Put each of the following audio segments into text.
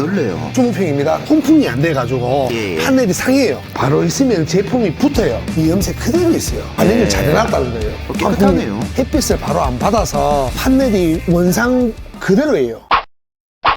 넓네요. 20평입니다. 통풍이 안 돼가지고 예, 예. 판넬이 상해요. 바로 있으면 제품이 붙어요. 이 염색 그대로 있어요. 관리를 잘 해놨다는 거예요. 깨끗하네요. 햇빛을 바로 안 받아서 판넬이 원상 그대로예요.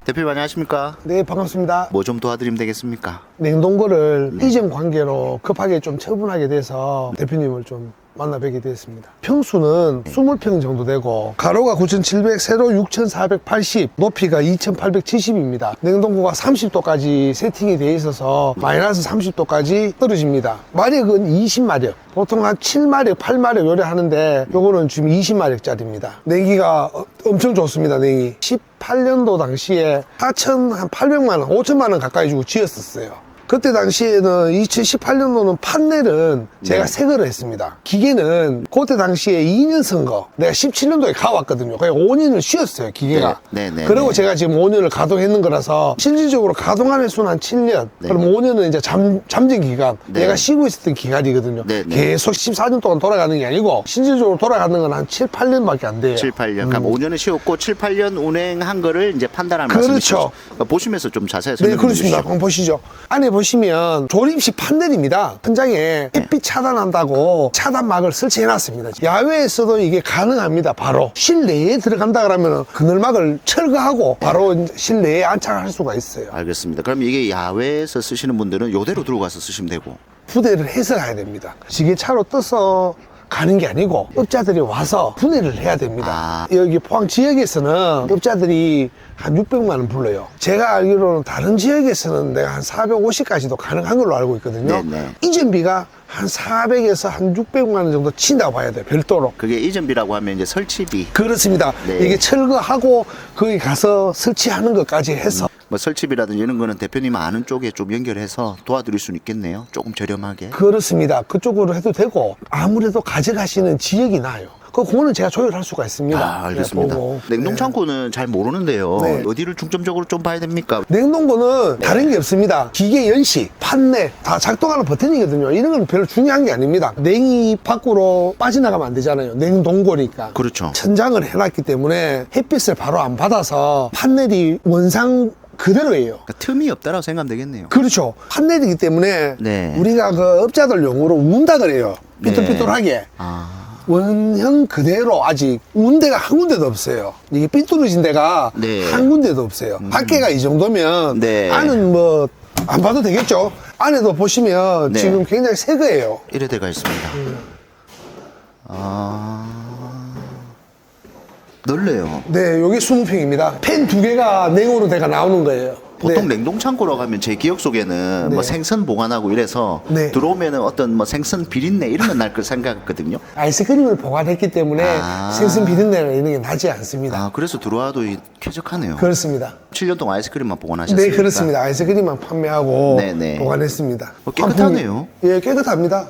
대표님 안녕하십니까? 네, 반갑습니다. 뭐 좀 도와드리면 되겠습니까? 냉동고를 이전 관계로 급하게 좀 처분하게 돼서 대표님을 좀 만나 뵙게 되었습니다. 평수는 20평 정도 되고 가로가 9,700, 세로 6,480, 높이가 2,870입니다. 냉동고가 30도까지 세팅이 되어 있어서 마이너스 30도까지 떨어집니다. 마력은 20마력. 보통 한 7마력, 8마력 요래 하는데 요거는 지금 20마력짜리입니다. 냉기가 엄청 좋습니다. 냉이. 18년도 당시에 4,800만 원, 5천만 원 가까이 주고 지었었어요. 그때 당시에는 2018년도는 판넬은 제가 새 거를 했습니다. 기계는 그때 당시에 2년 쓴 거 내가 17년도에 가왔거든요. 그냥 5년을 쉬었어요, 기계가. 그리고 제가 지금 5년을 가동했는 거라서 실질적으로 가동한 횟수는 한 7년. 그럼 5년은 이제 잠정 기간, 내가 쉬고 있었던 기간이거든요. 계속 14년 동안 돌아가는 게 아니고 실질적으로 돌아가는 건 한 7, 8년밖에 안 돼요. 7, 8년. 그럼 5년을 쉬었고 7, 8년 운행한 거를 이제 판단하는 말씀이시죠? 그렇죠. 그러니까 보시면서 좀 자세히 설명해 네, 그렇습니다. 주시죠. 한번 보시죠. 안에 보시면 조립식 판넬입니다. 현장에 햇빛 차단한다고 차단막을 설치해놨습니다. 야외에서도 이게 가능합니다. 바로 실내에 들어간다 그러면 그늘막을 철거하고 바로 실내에 안착할 수가 있어요. 알겠습니다. 그럼 이게 야외에서 쓰시는 분들은 이대로 들고 가서 쓰시면 되고. 부대를 해서 가야 됩니다. 지게차로 떠서 가는 게 아니고 업자들이 와서 분해를 해야 됩니다. 여기 포항 지역에서는 업자들이 한 600만 원 불러요. 제가 알기로는 다른 지역에서는 내가 한 450까지도 가능한 걸로 알고 있거든요. 이전비가 한 400에서 한 600만 원 정도 친다고 봐야 돼요. 별도로. 그게 이전비라고 하면 이제 설치비. 그렇습니다. 이게 철거하고 거기 가서 설치하는 것까지 해서 뭐 설치비라든지 이런 거는 대표님 아는 쪽에 좀 연결해서 도와드릴 수는 있겠네요. 조금 저렴하게. 그렇습니다. 그쪽으로 해도 되고 아무래도 가져가시는 지역이 나아요. 그거는 제가 조율할 수가 있습니다. 알겠습니다. 냉동창고는 잘 모르는데요. 어디를 중점적으로 좀 봐야 됩니까? 냉동고는 다른 게 없습니다. 기계 연식, 판넬 다 작동하는 버튼이거든요. 이런 건 별로 중요한 게 아닙니다. 냉이 밖으로 빠져나가면 안 되잖아요. 냉동고니까. 그렇죠. 천장을 해놨기 때문에 햇빛을 바로 안 받아서 판넬이 원상 그대로예요. 그러니까 틈이 없다라고 생각하면 되겠네요. 그렇죠. 판넬이기 때문에 우리가 그 업자들 용어로 운다 그래요. 삐뚤삐뚤하게. 원형 그대로 아직 운 데가 한 군데도 없어요. 이게 삐뚤어진 데가 한 군데도 없어요. 밖에가 이 정도면 안은 뭐 안 봐도 되겠죠. 안에도 보시면 지금 굉장히 새 거예요. 이래 돼가 있습니다. 넓네요. 네, 여기 20평입니다. 팬 2개가 냉으로 돼가 나오는 거예요. 보통 냉동창고라고 하면 제 기억 속에는 뭐 생선 보관하고 이래서 들어오면은 어떤 뭐 생선 비린내 이런 건 날 걸 생각했거든요. 아이스크림을 보관했기 때문에 생선 비린내나 이런 게 나지 않습니다. 그래서 들어와도 쾌적하네요. 그렇습니다. 7년 동안 아이스크림만 보관하셨어요? 네, 그렇습니다. 아이스크림만 판매하고 보관했습니다. 깨끗하네요. 예, 깨끗합니다.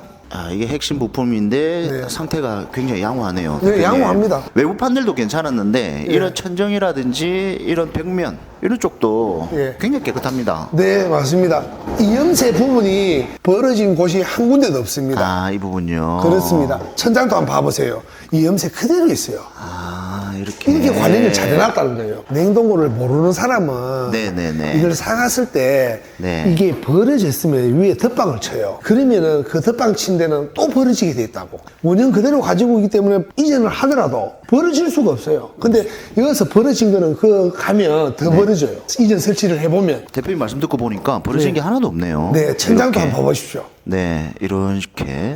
이게 핵심 부품인데 상태가 굉장히 양호하네요. 네, 양호합니다. 외부 판넬도 괜찮았는데 이런 천정이라든지 이런 벽면 이런 쪽도 굉장히 깨끗합니다. 네, 맞습니다. 이 염세 부분이 벌어진 곳이 한 군데도 없습니다. 이 부분요. 그렇습니다. 천장도 한번 봐보세요. 이 염세 그대로 있어요. 이렇게 관리를 잘 해놨다는 거예요. 냉동고를 모르는 사람은 이걸 사갔을 때 이게 벌어졌으면 위에 덧방을 쳐요. 그러면은 그 덧방 친 데는 또 벌어지게 돼 있다고. 원형 그대로 가지고 있기 때문에 이전을 하더라도 벌어질 수가 없어요. 근데 여기서 벌어진 거는 그 가면 더 벌어져요. 이전 설치를 해보면. 대표님 말씀 듣고 보니까 벌어진 게 하나도 없네요. 네, 천장도 한번 봐보십시오. 네, 이렇게.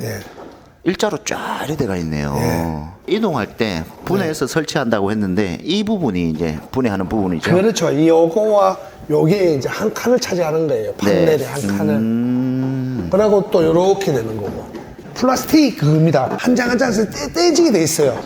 일자로 쫙 이렇게 돼가 있네요. 이동할 때 분해해서 설치한다고 했는데 이 부분이 이제 분해하는 부분이죠. 그렇죠. 요거와 요게 이제 한 칸을 차지하는 거예요. 판넬의 한 칸을. 그리고 또 요렇게 되는 거고. 플라스틱 그겁니다. 한 장 한 장에서 떼지게 돼 있어요.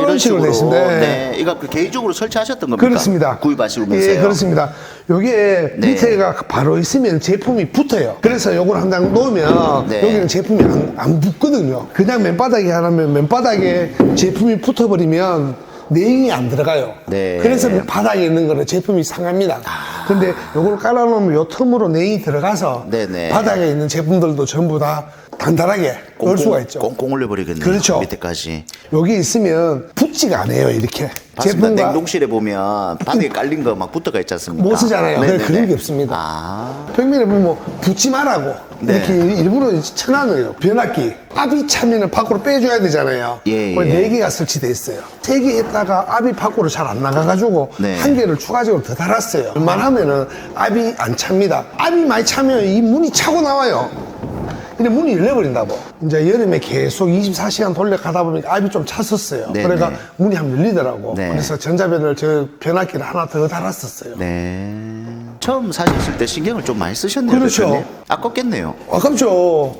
이런 식으로 돼 있습니다. 이거 개인적으로 설치하셨던 겁니까? 그렇습니다. 구입하시면서요? 예, 그렇습니다. 요게 밑에가 바로 있으면 제품이 붙어요. 그래서 요걸 한 장 놓으면 여기는 제품이 안 붙거든요. 그냥 맨바닥에 하면 맨바닥에 제품이 붙어버리면 냉이 안 들어가요. 네. 그래서 바닥에 있는 거는 제품이 상합니다. 근데 요걸 깔아놓으면 요 틈으로 냉이 들어가서 네네. 바닥에 있는 제품들도 전부 다 단단하게 넣을 수가 있죠. 꽁꽁 올려버리겠네요. 그렇죠. 밑에까지. 여기 있으면 붙지가 않아요, 이렇게. 맞습니다. 냉동실에 보면 바닥에 깔린 거 막 붙어가 있지 않습니까? 못 쓰잖아요. 네네네. 그런 게 없습니다. 아. 벽면에 보면 뭐 붙지 말라고 네. 이렇게 일부러 쳐놔요. 변압기. 압이 차면은 밖으로 빼줘야 되잖아요. 예, 거기 예. 4개가 설치돼 있어요. 3개 했다가 압이 밖으로 잘 안 나가가지고 네. 1개를 추가적으로 더 달았어요. 웬만하면은 압이 안 찹니다. 압이 많이 차면 이 문이 차고 나와요. 근데 문이 열려버린다고. 이제 여름에 계속 24시간 돌려가다 보니까 압이 좀 찼었어요. 네, 그러니까 네. 문이 한번 열리더라고. 네. 그래서 전자변을 저 변압기를 하나 더 달았었어요. 네. 처음 사셨을 때 신경을 좀 많이 쓰셨네요. 그렇죠. 대표님. 아깝겠네요. 아깝죠.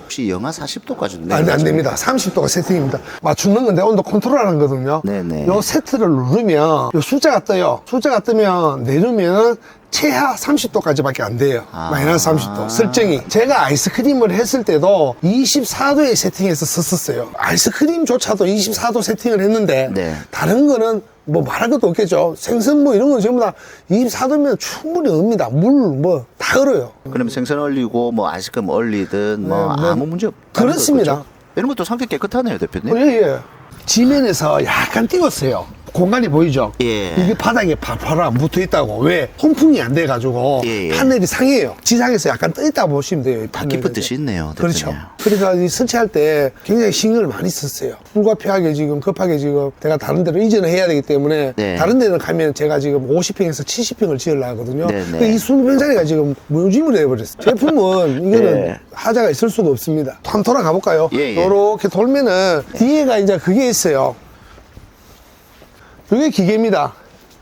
혹시 영하 40도까지도 안 됩니다. 30도가 세팅입니다. 맞추는 건데 온도 컨트롤하는 거거든요. 네네. 요 세트를 누르면 요 숫자가 떠요. 숫자가 뜨면 내리면 최하 30도까지밖에 안 돼요. 마이너스 30도. 설정이. 제가 아이스크림을 했을 때도 24도에 세팅해서 썼었어요. 아이스크림조차도 24도 세팅을 했는데 네. 다른 거는 뭐 말할 것도 없겠죠. 생선 뭐 이런 건 전부 다 24도면 충분히 옵니다. 물 뭐 다 얼어요. 그럼 생선 얼리고 뭐 아이스크림 얼리든 뭐 네. 아무 문제 없 그렇습니다. 이런 것도 상태 깨끗하네요, 대표님. 예. 지면에서 약간 띄웠어요. 공간이 보이죠? 예. 이게 바닥에 팔팔 안 붙어 있다고. 왜? 통풍이 안 돼가지고 예, 예. 판넬이 상해요. 지상에서 약간 떠 있다고 보시면 돼요. 이 다 판넬은. 깊은 뜻이 있네요, 대표님. 그렇죠. 그러니까 이 설치할 때 굉장히 신경을 많이 썼어요. 불가피하게 지금 급하게 지금 내가 다른 데로 이전을 해야 되기 때문에 네. 다른 데는 가면 제가 지금 50평에서 70평을 지으려고 하거든요. 네, 네. 근데 이 20평 자리가 지금 무짐을 해버렸어요. 제품은 이거는 네. 하자가 있을 수가 없습니다. 한번 돌아가 볼까요? 예, 예. 이렇게 돌면은 뒤에가 이제 그게 있어요. 이게 기계입니다.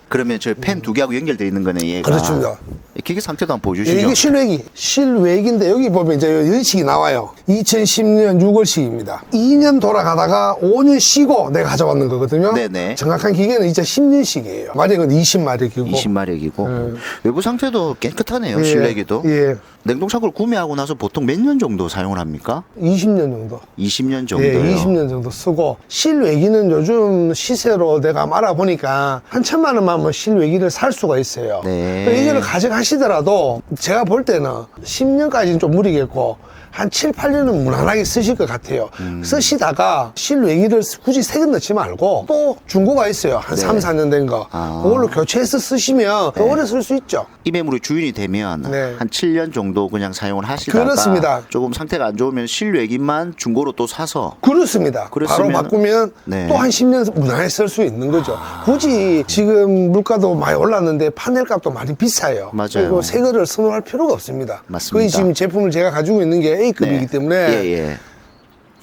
그러면 저 펜 두 개하고 연결되어 있는 거네, 얘가. 그렇습니다. 이 기계 상태도 한번 보여주시죠. 이게 실외기인데 여기 보면 이제 연식이 나와요. 2010년 6월식입니다. 2년 돌아가다가 5년 쉬고 내가 가져왔는 거거든요. 네네. 정확한 기계는 이제 10년식이에요. 마력은 20마력이고. 20마력이고 외부 상태도 깨끗하네요. 실내기도. 예. 냉동창고를 구매하고 나서 보통 몇 년 정도 사용을 합니까? 20년 정도. 20년 정도요. 예, 20년 정도 쓰고 실외기는 요즘 시세로 내가 알아보니까 한 1,000만 원만 하면 실외기를 살 수가 있어요. 네. 그러니까 이거를 가져가시더라도 제가 볼 때는 10년까지는 좀 무리겠고 한 7, 8년은 무난하게 쓰실 것 같아요. 쓰시다가 실외기를 굳이 새 거 넣지 말고 또 중고가 있어요. 한 네. 3, 4년 된 거. 그걸로 교체해서 쓰시면 더 오래 쓸 수 있죠. 이 매물의 주인이 되면 네. 한 7년 정도 그냥 사용을 하시다가 그렇습니다. 조금 상태가 안 좋으면 실외기만 중고로 또 사서 그렇습니다. 바로 그랬으면- 바꾸면 네. 또 한 10년 무난하게 쓸 수 있는 거죠. 굳이 지금 물가도 많이 올랐는데 파넬 값도 많이 비싸요. 맞아요. 그리고 새 거를 선호할 필요가 없습니다. 맞습니다. 거의 지금 제품을 제가 가지고 있는 게 A급이기 네. 때문에 예, 예.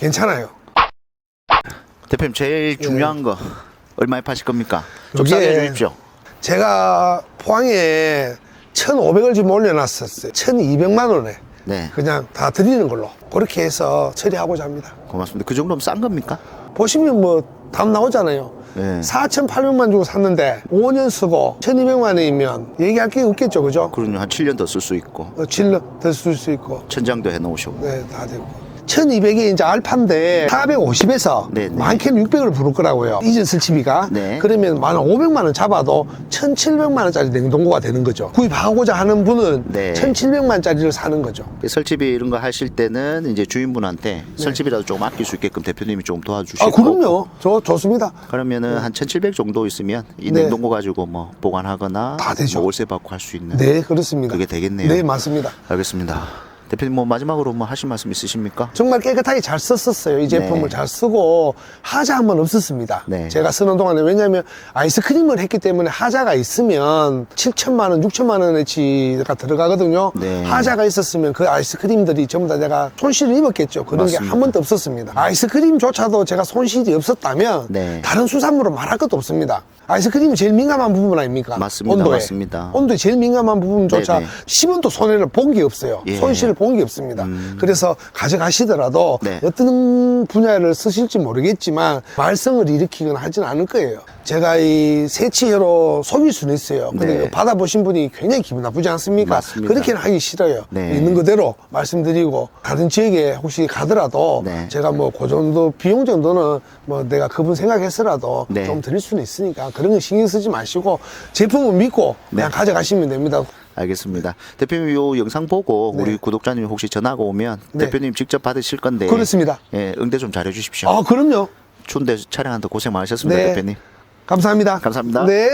괜찮아요. 대표님 제일 중요한 거 얼마에 파실 겁니까? 좀 요게- 싸게 해주십시오. 제가 포항에 1,500을 지금 올려놨었어요. 1,200만 원에 네, 그냥 다 드리는 걸로 그렇게 해서 처리하고자 합니다. 고맙습니다. 그 정도면 싼 겁니까? 보시면 뭐 답 나오잖아요. 네. 4,800만 주고 샀는데 5년 쓰고 1,200만 원이면 얘기할 게 없겠죠, 그죠? 그러면 한 7년 더 쓸 수 있고 질러 덜쓸 수 있고, 천장도 해놓으시고. 네, 다 되고. 1,200이 이제 알파인데 450에서 네, 네. 많게는 600을 부를 거라고요. 이전 설치비가. 네. 그러면 만 500만 원 잡아도 1,700만 원짜리 냉동고가 되는 거죠. 구입하고자 하는 분은 네. 1,700만 원짜리를 사는 거죠. 설치비 이런 거 하실 때는 이제 주인분한테 설치비라도 조금 아낄 수 있게끔 대표님이 조금 도와주시고. 아, 그럼요. 좋습니다. 그러면은 한 1,700 정도 있으면 이 네. 냉동고 가지고 뭐 보관하거나 다 되죠. 뭐 월세 받고 할 수 있는. 네, 그렇습니다. 그게 되겠네요. 네, 맞습니다. 알겠습니다. 대표님 뭐 마지막으로 뭐 하실 말씀 있으십니까? 정말 깨끗하게 잘 썼었어요. 이 제품을 네. 잘 쓰고 하자 한 번 없었습니다. 네. 제가 쓰는 동안에. 왜냐하면 아이스크림을 했기 때문에 하자가 있으면 7천만 원, 6천만 원어치가 들어가거든요. 네. 하자가 있었으면 그 아이스크림들이 전부 다 내가 손실을 입었겠죠. 그런 게 맞습니다. 한 번도 없었습니다. 아이스크림조차도 제가 손실이 없었다면 네. 다른 수산물은 말할 것도 없습니다. 아이스크림이 제일 민감한 부분 아닙니까? 맞습니다. 온도에. 맞습니다. 온도에 제일 민감한 부분조차 네네. 10원도 손해를 본 게 없어요. 예. 손실을 본 게 없습니다. 그래서 가져가시더라도 네. 어떤 분야를 쓰실지 모르겠지만 말썽을 일으키거나 하지는 않을 거예요. 제가 이 새치회로 속일 수는 있어요. 근데 네. 이거 받아보신 분이 굉장히 기분 나쁘지 않습니까? 맞습니다. 그렇게는 하기 싫어요. 네. 있는 그대로 말씀드리고 다른 지역에 혹시 가더라도 네. 제가 뭐 그 정도 비용 정도는 뭐 내가 그분 생각했어라도 네. 좀 드릴 수는 있으니까 그런 거 신경 쓰지 마시고 제품은 믿고 그냥 네. 가져가시면 됩니다. 알겠습니다. 대표님 요 영상 보고 네. 우리 구독자님이 혹시 전화가 오면 네. 대표님 직접 받으실 건데 그렇습니다. 예, 응대 좀 잘해 주십시오. 아, 그럼요. 추운데 촬영하는데 고생 많으셨습니다, 네. 대표님. 감사합니다. 감사합니다. 네.